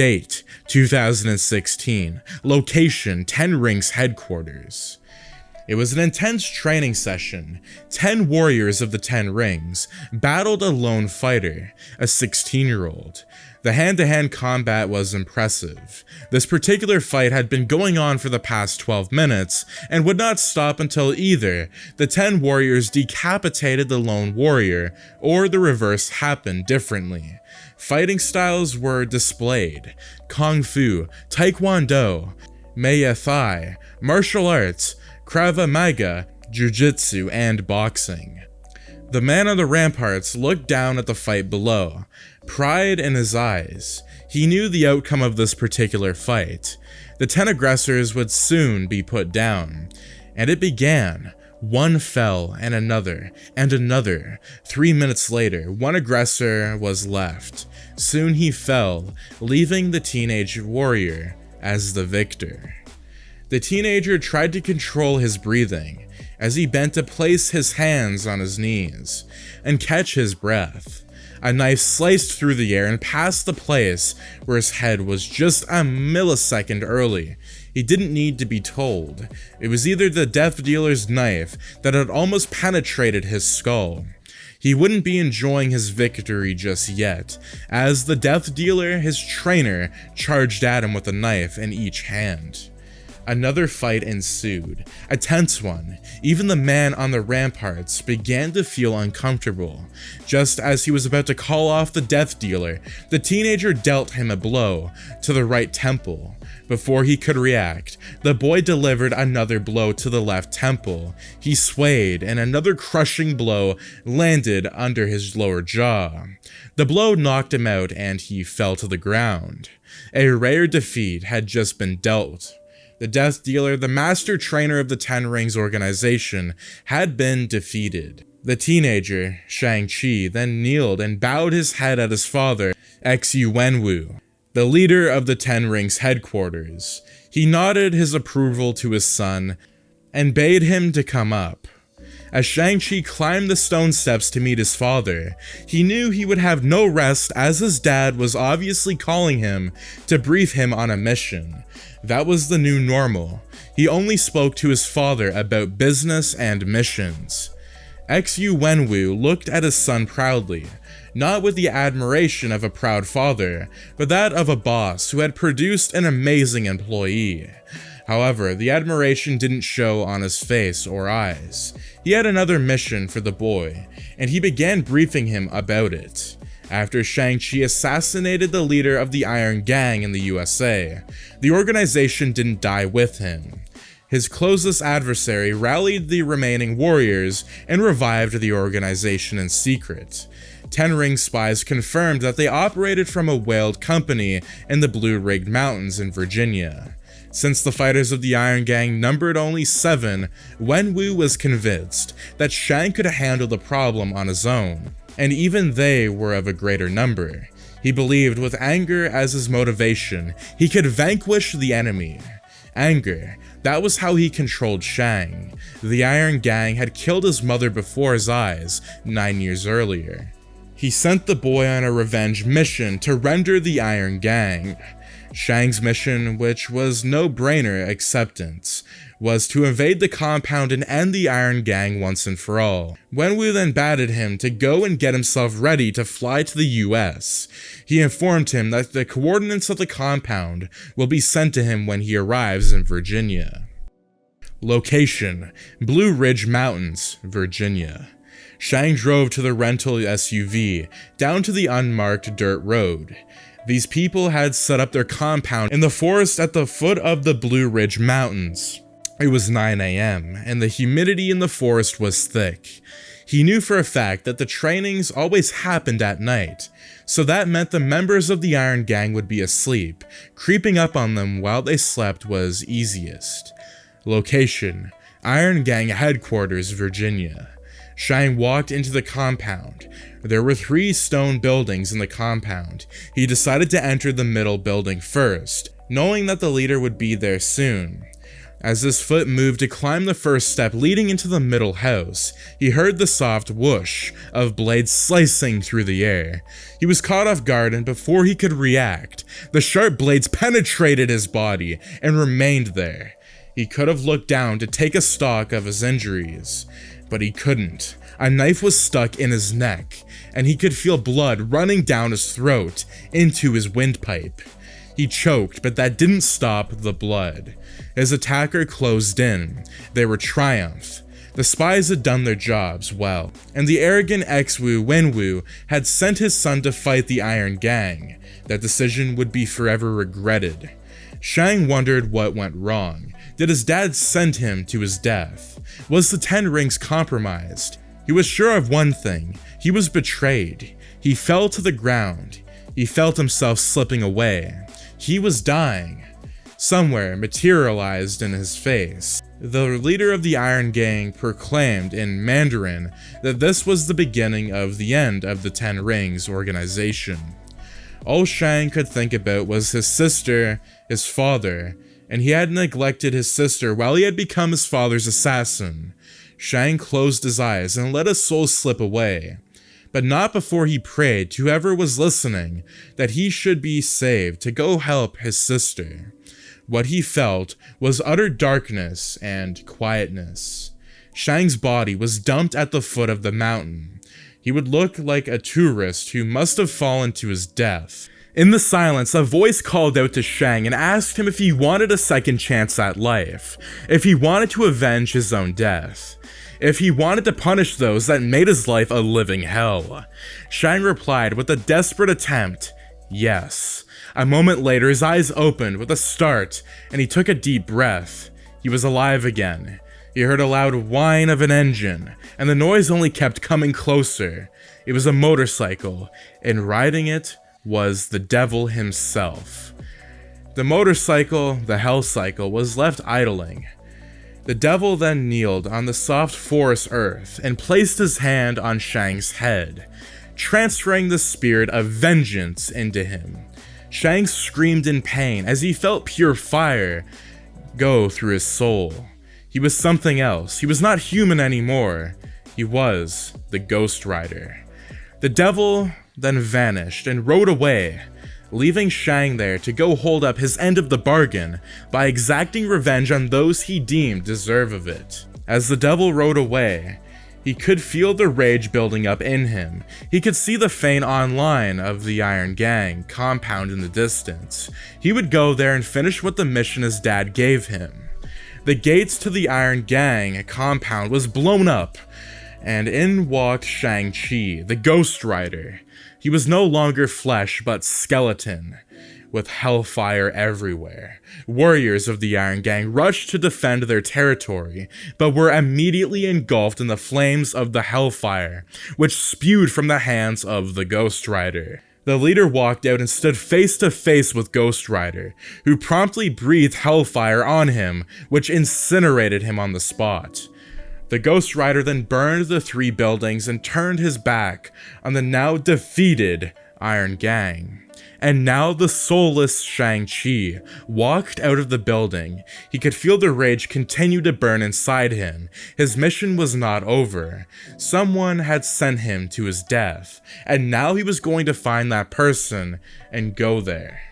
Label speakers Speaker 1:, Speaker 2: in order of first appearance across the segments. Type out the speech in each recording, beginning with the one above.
Speaker 1: Date, 2016. Location, Ten Rings headquarters. It was an intense training session. 10 warriors of the 10 Rings battled a lone fighter, a 16-year-old. The hand-to-hand combat was impressive. This particular fight had been going on for the past 12 minutes and would not stop until either the 10 warriors decapitated the lone warrior or the reverse happened differently. Fighting styles were displayed: Kung Fu, Taekwondo, Muay Thai, martial arts, Krav Maga, Jiu-Jitsu, and boxing. The man on the ramparts looked down at the fight below, pride in his eyes. He knew the outcome of this particular fight. The 10 aggressors would soon be put down. And it began. One fell, and another, and another. 3 minutes later, one aggressor was left. Soon he fell, leaving the teenage warrior as the victor. The teenager tried to control his breathing as he bent to place his hands on his knees and catch his breath. A knife sliced through the air and past the place where his head was just a millisecond early. He didn't need to be told. It was either the death dealer's knife that had almost penetrated his skull. He wouldn't be enjoying his victory just yet, as the death dealer, his trainer, charged at him with a knife in each hand. Another fight ensued, a tense one. Even the man on the ramparts began to feel uncomfortable. Just as he was about to call off the death dealer, the teenager dealt him a blow to the right temple. Before he could react, the boy delivered another blow to the left temple. He swayed, and another crushing blow landed under his lower jaw. The blow knocked him out, and he fell to the ground. A rare defeat had just been dealt. The death dealer, the master trainer of the Ten Rings organization, had been defeated. The teenager, Shang Chi, then kneeled and bowed his head at his father, Xu Wenwu, the leader of the Ten Rings headquarters. He nodded his approval to his son and bade him to come up. As Shang-Chi climbed the stone steps to meet his father, he knew he would have no rest as his dad was obviously calling him to brief him on a mission. That was the new normal. He only spoke to his father about business and missions. Xu Wenwu looked at his son proudly, not with the admiration of a proud father, but that of a boss who had produced an amazing employee. However, the admiration didn't show on his face or eyes. He had another mission for the boy, and he began briefing him about it. After Shang-Chi assassinated the leader of the Iron Gang in the USA, the organization didn't die with him. His closest adversary rallied the remaining warriors and revived the organization in secret. Ten Ring spies confirmed that they operated from a whaled company in the Blue Ridge Mountains in Virginia. Since the fighters of the Iron Gang numbered only 7, Wenwu was convinced that Shang could handle the problem on his own, and even they were of a greater number. He believed with anger as his motivation, he could vanquish the enemy. Anger, that was how he controlled Shang. The Iron Gang had killed his mother before his eyes 9 years earlier. He sent the boy on a revenge mission to render the Iron Gang. Shang's mission, which was no-brainer acceptance, was to invade the compound and end the Iron Gang once and for all. Wenwu then bade him to go and get himself ready to fly to the US. He informed him that the coordinates of the compound will be sent to him when he arrives in Virginia. Location: Blue Ridge Mountains, Virginia. Shang drove to the rental SUV, down to the unmarked dirt road. These people had set up their compound in the forest at the foot of the Blue Ridge Mountains. It was 9 a.m., and the humidity in the forest was thick. He knew for a fact that the trainings always happened at night, so that meant the members of the Iron Gang would be asleep. Creeping up on them while they slept was easiest. Location: Iron Gang headquarters, Virginia. Shang walked into the compound. There were 3 stone buildings in the compound. He decided to enter the middle building first, knowing that the leader would be there soon. As his foot moved to climb the first step leading into the middle house, he heard the soft whoosh of blades slicing through the air. He was caught off guard, and before he could react, the sharp blades penetrated his body and remained there. He could have looked down to take a stock of his injuries, but he couldn't. A knife was stuck in his neck, and he could feel blood running down his throat into his windpipe. He choked, but that didn't stop the blood. His attacker closed in. They were triumphed. The spies had done their jobs well, and the arrogant ex-Wu Wenwu had sent his son to fight the Iron Gang. That decision would be forever regretted. Shang wondered what went wrong. Did his dad send him to his death? Was the Ten Rings compromised? He was sure of one thing. He was betrayed. He fell to the ground. He felt himself slipping away. He was dying. Somewhere materialized in his face. The leader of the Iron Gang proclaimed in Mandarin that this was the beginning of the end of the Ten Rings organization. All Shang could think about was his sister, his father, and he had neglected his sister while he had become his father's assassin. Shang closed his eyes and let his soul slip away, but not before he prayed to whoever was listening that he should be saved to go help his sister. What he felt was utter darkness and quietness. Shang's body was dumped at the foot of the mountain. He would look like a tourist who must have fallen to his death. In the silence, a voice called out to Shang and asked him if he wanted a second chance at life, if he wanted to avenge his own death, if he wanted to punish those that made his life a living hell. Shang replied with a desperate attempt, yes. A moment later, his eyes opened with a start, and he took a deep breath. He was alive again. He heard a loud whine of an engine, and the noise only kept coming closer. It was a motorcycle, and riding it was the devil himself. The motorcycle, the Hell Cycle, was left idling. The devil then kneeled on the soft forest earth and placed his hand on Shang's head, transferring the spirit of vengeance into him. Shang screamed in pain as he felt pure fire go through his soul. He was something else. He was not human anymore. He was the Ghost Rider. The devil then vanished and rode away, leaving Shang there to go hold up his end of the bargain by exacting revenge on those he deemed deserve of it. As the devil rode away, he could feel the rage building up in him. He could see the faint online of the Iron Gang compound in the distance. He would go there and finish what the mission his dad gave him. The gates to the Iron Gang compound was blown up, and in walked Shang Chi, the Ghost Rider. He was no longer flesh but skeleton, with hellfire everywhere. Warriors of the Iron Gang rushed to defend their territory, but were immediately engulfed in the flames of the hellfire, which spewed from the hands of the Ghost Rider. The leader walked out and stood face to face with Ghost Rider, who promptly breathed hellfire on him, which incinerated him on the spot. The Ghost Rider then burned the 3 buildings and turned his back on the now defeated Iron Gang. And now the soulless Shang-Chi walked out of the building. He could feel the rage continue to burn inside him. His mission was not over. Someone had sent him to his death, and now he was going to find that person and go there.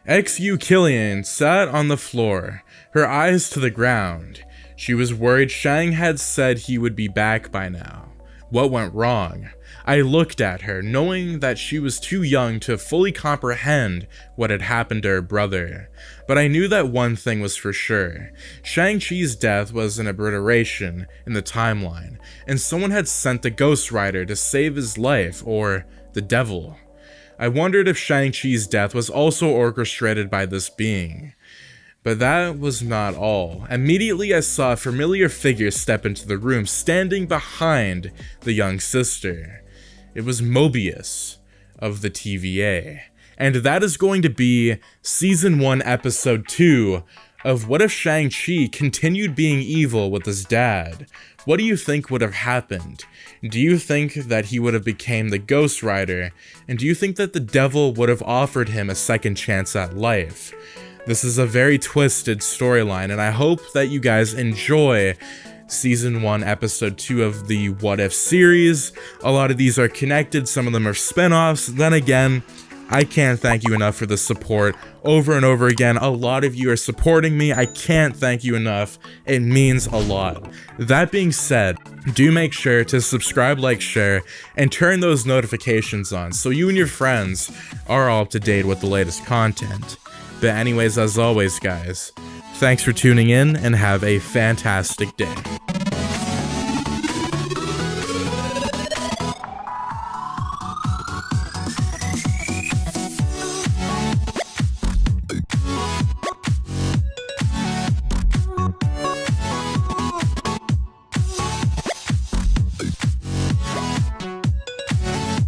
Speaker 1: Ex-Yu Killian sat on the floor, her eyes to the ground. She was worried Shang had said he would be back by now. What went wrong? I looked at her, knowing that she was too young to fully comprehend what had happened to her brother. But I knew that one thing was for sure. Shang-Chi's death was an aberration in the timeline, and someone had sent the Ghost Rider to save his life, or the devil. I wondered if Shang-Chi's death was also orchestrated by this being. But that was not all. Immediately I saw a familiar figure step into the room, standing behind the young sister. It was Mobius of the TVA. And that is going to be Season 1, Episode 2 of What If Shang-Chi continued being evil with his dad? What do you think would have happened? Do you think that he would have become the Ghost Rider? And do you think that the devil would have offered him a second chance at life? This is a very twisted storyline, and I hope that you guys enjoy Season 1, Episode 2 of the What If series. A lot of these are connected, some of them are spin-offs. Then again, I can't thank you enough for the support over and over again. A lot of you are supporting me. I can't thank you enough. It means a lot. That being said, do make sure to subscribe, like, share, and turn those notifications on so you and your friends are all up to date with the latest content. But anyways, as always, guys, thanks for tuning in and have a fantastic day.